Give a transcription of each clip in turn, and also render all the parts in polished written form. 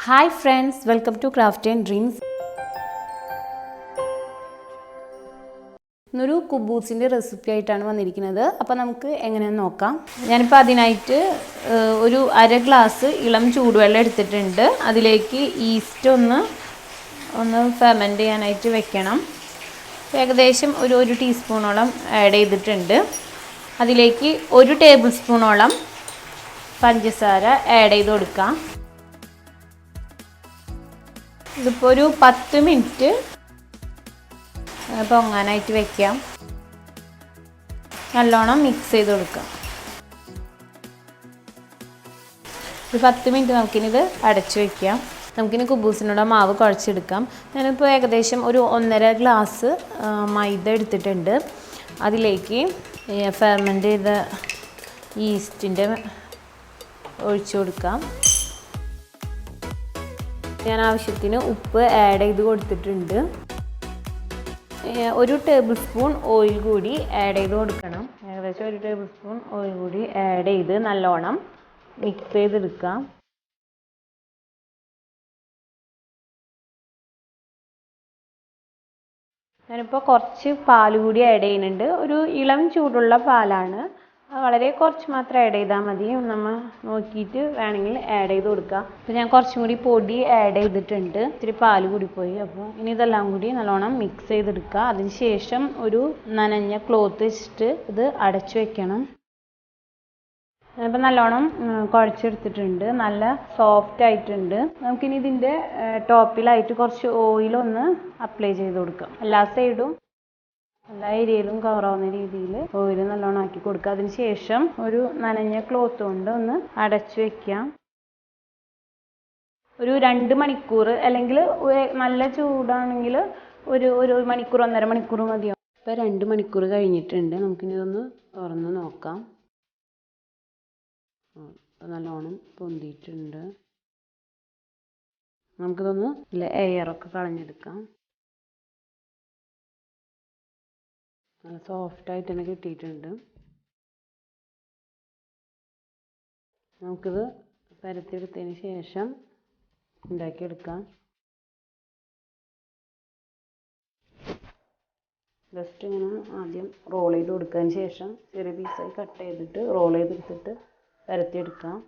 Hi friends, welcome to Craft and Dreams. ഇന്നൊരു കുബൂസിൻ്റെ recipe ആയിട്ടാണ് വന്നിരിക്കുന്നത്. അപ്പോൾ നമുക്ക് എങ്ങനെയാണെന്ന് നോക്കാം. ഞാനിപ്പോൾ അതിനായിട്ട് ഒരു അര ഗ്ലാസ് ഇളം ചൂടുവെള്ളം എടുത്തിട്ടുണ്ട്. അതിലേക്ക് ഈസ്റ്റ് ഒന്ന് ഫെർമെൻറ്റ് ചെയ്യാനായിട്ട് വെക്കണം. ഏകദേശം ഒരു ടീസ്പൂണോളം ആഡ് ചെയ്തിട്ടുണ്ട്. അതിലേക്ക് 1 ടേബിൾ സ്പൂണോളം പഞ്ചസാര ആഡ് ചെയ്ത് കൊടുക്കാം. ഇതിപ്പോൾ ഒരു 10 മിനിറ്റ് പൊങ്ങാനായിട്ട് വെക്കാം. നല്ലോണം മിക്സ് ചെയ്ത് കൊടുക്കാം. ഒരു 10 മിനിറ്റ് നമുക്കിനിത് അടച്ചു വയ്ക്കാം. നമുക്കിനി കുബൂസിനുള്ള മാവ് കുഴച്ചെടുക്കാം. ഞാനിപ്പോൾ ഏകദേശം ഒരു 1.5 ഗ്ലാസ് മൈദ എടുത്തിട്ടുണ്ട്. അതിലേക്ക് ഫെർമെൻറ്റ് ചെയ്ത ഈസ്റ്റിൻ്റെ ഒഴിച്ചു കൊടുക്കാം. ഞാൻ ആവശ്യത്തിന് ഉപ്പ് ആഡ് ചെയ്ത് കൊടുത്തിട്ടുണ്ട്. 1 ടേബിൾ സ്പൂൺ ഓയിൽ കൂടി ആഡ് ചെയ്ത് കൊടുക്കണം. ഏകദേശം 1 ടേബിൾ സ്പൂൺ ഓയിൽ കൂടി ആഡ് ചെയ്ത് നല്ലോണം മിക്സ് ചെയ്തെടുക്കാം. ഞാനിപ്പോൾ കുറച്ച് പാൽ കൂടി ആഡ് ചെയ്യുന്നുണ്ട്. ഒരു ഇളം ചൂടുള്ള പാലാണ്. വളരെ കുറച്ച് മാത്രം ആഡ് ചെയ്താൽ മതി. നമ്മൾ നോക്കിയിട്ട് വേണമെങ്കിൽ ആഡ് ചെയ്ത് കൊടുക്കുക. അപ്പോൾ ഞാൻ കുറച്ചും കൂടി പൊടി ആഡ് ചെയ്തിട്ടുണ്ട്. ഇത്തിരി പാൽ കൂടി പോയി. അപ്പോൾ ഇനി ഇതെല്ലാം കൂടി നല്ലോണം മിക്സ് ചെയ്തെടുക്കുക. അതിന് ശേഷം ഒരു നനഞ്ഞ ക്ലോത്ത് വെച്ചിട്ട് ഇത് അടച്ചു വെക്കണം. അപ്പോൾ നല്ലോണം കുഴച്ചെടുത്തിട്ടുണ്ട്. നല്ല സോഫ്റ്റ് ആയിട്ടുണ്ട്. നമുക്കിനി ഇതിൻ്റെ ടോപ്പിലായിട്ട് കുറച്ച് ഓയിലൊന്ന് അപ്ലൈ ചെയ്ത് കൊടുക്കാം. എല്ലാ സൈഡും എല്ലാ ഏരിയയിലും കവറാവുന്ന രീതിയിൽ ഓയിൽ നല്ലോണം ആക്കി കൊടുക്കുക. അതിന് ശേഷം ഒരു നനഞ്ഞ ക്ലോത്ത് കൊണ്ട് ഒന്ന് അടച്ചു വെക്കാം. ഒരു 2 മണിക്കൂർ, അല്ലെങ്കിൽ നല്ല ചൂടാണെങ്കിൽ ഒരു മണിക്കൂർ 1.5 മണിക്കൂർ മതിയാവും. ഇപ്പോൾ 2 മണിക്കൂർ കഴിഞ്ഞിട്ടുണ്ട്. നമുക്കിനി ഇതൊന്ന് തുറന്ന് നോക്കാം. നല്ലോണം പൊന്തിയിട്ടുണ്ട്. നമുക്കിതൊന്ന് എയറൊക്കെ കളഞ്ഞെടുക്കാം. നല്ല സോഫ്റ്റായിട്ട് തന്നെ കിട്ടിയിട്ടുണ്ട്. നമുക്കിത് പരത്തിയെടുത്തതിന് ശേഷം ഉണ്ടാക്കിയെടുക്കാം. ജസ്റ്റ് ഇങ്ങനെ ആദ്യം റോൾ ചെയ്ത് കൊടുത്തതിന് ശേഷം ചെറിയ പീസായി കട്ട് ചെയ്തിട്ട് റോൾ ചെയ്തെടുത്തിട്ട് പരത്തിയെടുക്കാം.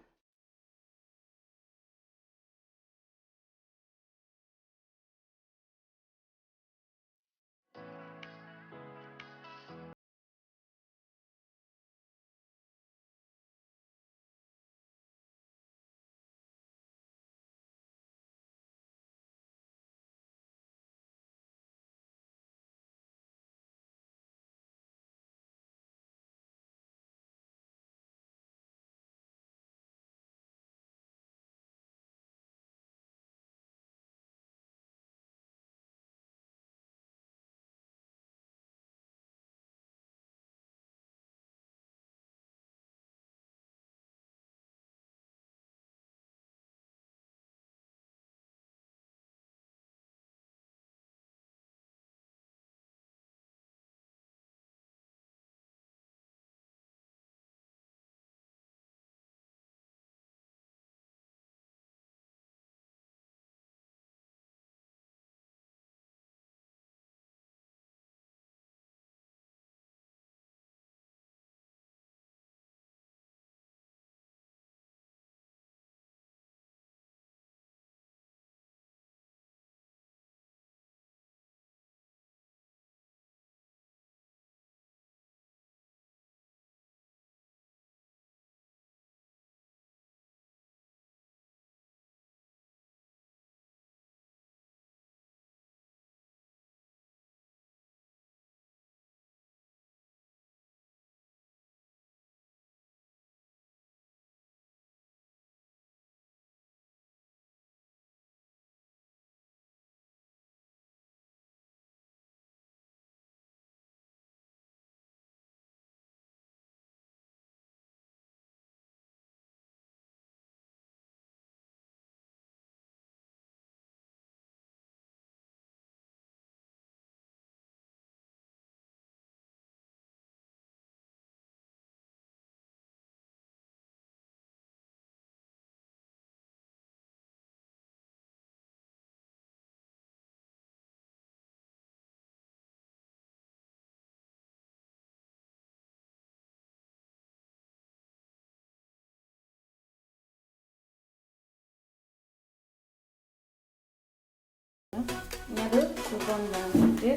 ഇനി അത് പൊന്താനായിട്ട്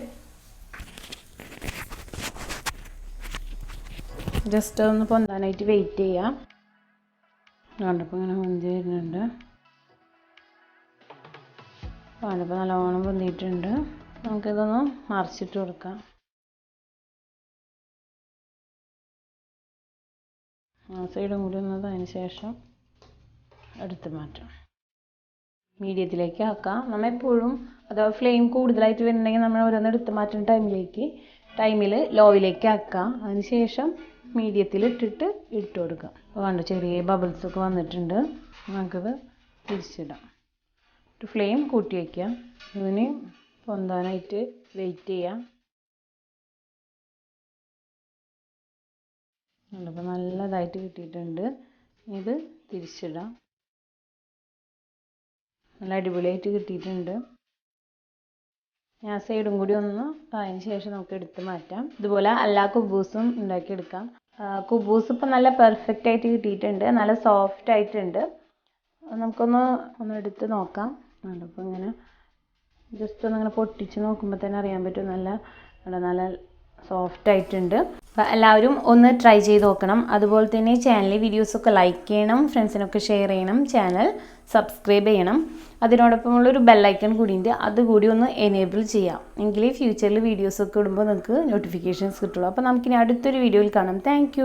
ജസ്റ്റ് ഒന്ന് പൊന്താനായിട്ട് വെയിറ്റ് ചെയ്യാം. കണ്ടപ്പോൾ ഇങ്ങനെ പൊന്തി വരുന്നുണ്ട്. കണ്ടപ്പോൾ നല്ലോണം പൊന്തിയിട്ടുണ്ട്. നമുക്കിതൊന്ന് മറിച്ചിട്ട് കൊടുക്കാം. ആ സൈഡും കൂടി ഒന്നതിന് ശേഷം എടുത്ത് മാറ്റാം. മീഡിയത്തിലേക്ക് ആക്കാം. നമ്മൾ എപ്പോഴും അഥവാ ഫ്ലെയിം കൂടുതലായിട്ട് വരുന്നുണ്ടെങ്കിൽ നമ്മൾ ഓരോന്ന് എടുത്ത് മാറ്റുന്ന ടൈമിൽ ലോയിലേക്ക് ആക്കാം. അതിന് ശേഷം മീഡിയത്തിൽ ഇട്ടിട്ട് ഇട്ട് കൊടുക്കാം. അപ്പോൾ കണ്ടോ ചെറിയ ബബിൾസൊക്കെ വന്നിട്ടുണ്ട്. നമുക്കത് തിരിച്ചിടാം. ഫ്ലെയിം കൂട്ടി വയ്ക്കാം. ഇതിന് പൊന്താനായിട്ട് വെയിറ്റ് ചെയ്യാം. അപ്പോൾ നല്ലതായിട്ട് കിട്ടിയിട്ടുണ്ട്. ഇത് തിരിച്ചിടാം. നല്ല അടിപൊളിയായിട്ട് കിട്ടിയിട്ടുണ്ട്. ഞാൻ സൈഡും കൂടി ഒന്ന് അതിന് ശേഷം നമുക്ക് എടുത്ത് മാറ്റാം. ഇതുപോലെ എല്ലാ കുബൂസും ഉണ്ടാക്കിയെടുക്കാം. കുബൂസ് ഇപ്പം നല്ല പെർഫെക്റ്റ് ആയിട്ട് കിട്ടിയിട്ടുണ്ട്. നല്ല സോഫ്റ്റ് ആയിട്ടുണ്ട്. നമുക്കൊന്ന് എടുത്ത് നോക്കാം. അപ്പോൾ ഇങ്ങനെ ജസ്റ്റ് ഒന്നിങ്ങനെ പൊട്ടിച്ച് നോക്കുമ്പോൾ തന്നെ അറിയാൻ പറ്റും നല്ല സോഫ്റ്റ് ആയിട്ടുണ്ട്. അപ്പോൾ എല്ലാവരും ഒന്ന് ട്രൈ ചെയ്ത് നോക്കണം. അതുപോലെ തന്നെ ചാനലിലെ വീഡിയോസൊക്കെ ലൈക്ക് ചെയ്യണം, ഫ്രണ്ട്സിനൊക്കെ ഷെയർ ചെയ്യണം, ചാനൽ സബ്സ്ക്രൈബ് ചെയ്യണം. അതിനോടൊപ്പമുള്ളൊരു ബെല്ലൈക്കൺ കൂടിയുണ്ട്, അതുകൂടി ഒന്ന് എനേബിൾ ചെയ്യാം. എങ്കിലേ ഫ്യൂച്ചറിൽ വീഡിയോസൊക്കെ ഇടുമ്പോൾ നിങ്ങൾക്ക് നോട്ടിഫിക്കേഷൻസ് കിട്ടുള്ളൂ. അപ്പോൾ നമുക്കിനി അടുത്തൊരു വീഡിയോയിൽ കാണാം. താങ്ക്